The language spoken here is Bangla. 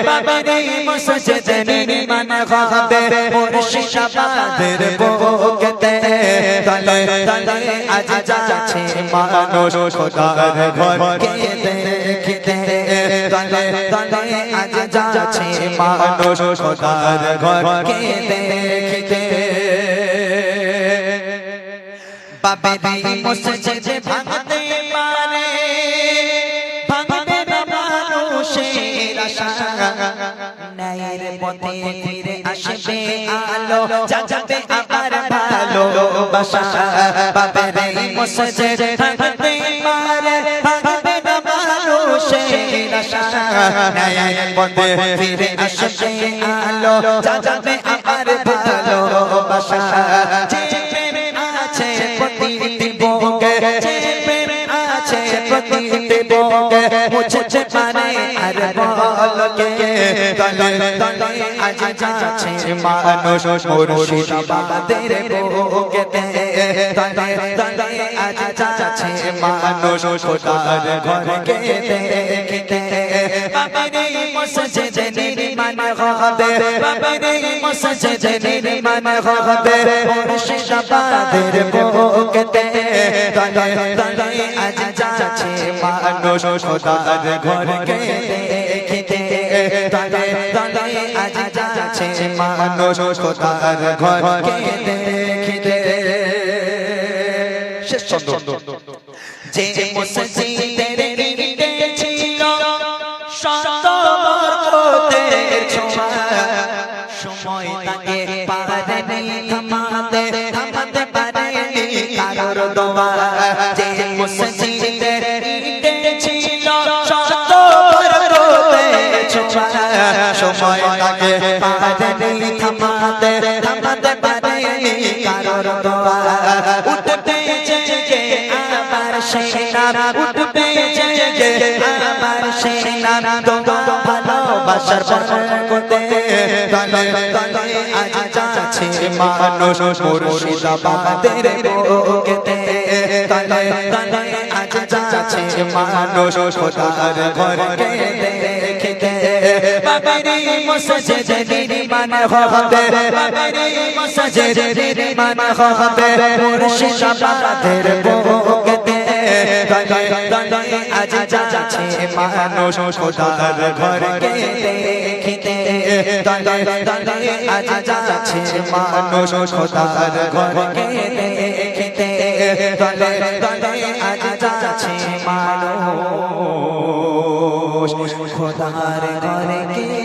বাবারে মসজিদ নির্মাণ হবে মুর্শিদাবাদের বুকেতে তলে তলে আজ যাচ্ছে মানুষ খোদার ঘরকে দেখতে তলে তলে আজ যাচ্ছে মানুষ খোদার ঘরকে দেখতে বাবারে মসজিদ ভাঙতে পারে ভাঙবে না মানুষের আশা ন্যায়ের পথে ফিরে আসবে আলো যাবে আবার ভালোবাসা বাবারে মসজিদ ভাঙতে পারে ভাঙবে না মানুষের আশা ন্যায়ের পথে ফিরে আসবে আলো যাবে আবার ভালোবাসা মুছে পারে আর বলকে তলে তলে আজ যাচ্ছে মানুষ মুর্শিদাবাদের বুকেতে তলে তলে আজ যাচ্ছে মানুষ খোদার ঘরকে দেখতে বাবারে মসজিদ নির্মাণ হবে বাবারে মসজিদ নির্মাণ হবে মুর্শিদাবাদের বুকেতে তলে তলে আজ যাচ্ছে মানুষ খোদার ঘরকে দেখতে তলে তলে আজ যাচ্ছে মানুষ খোদার ঘরকে দেখতে শেষ ছন্দ যে মসজিদের ইটে ছিল শত বরকতের ছোঁয়া সময় তাকে পারেনি থামাতে থামাতে পারেনি কারোর দোয়া যে মসজিদের ইটে ছিল শত বরকতের ছোঁয়া সময় তাকে পারেনি থামাতে থামাতে পারেনি কারোর দোয়া উঠতে জেগে আবার সেই নাম উঠতে জেগে আবার সেই নাম দোয়া ভালোবাসার বরকতে তলে তলে আজ যাচ্ছে মানুষ মুর্শিদাবাদের বুকেতে তলে তলে আজ যাচ্ছে মানুষ খোদার ঘরকে দেখতে বাবারে মসজিদ নির্মাণ হবে বাবারে মসজিদ নির্মাণ হবে মুর্শিদাবাদের বুকেতে তলে তলে আজ যাচ্ছে মানুষ খোদার ঘরকে দেখতে তলে তলে আজ যাচ্ছে মানুষ খোদার ঘরকে দেখতে তলে তলে আজ যাচ্ছে মানুষ খোদার ঘরকে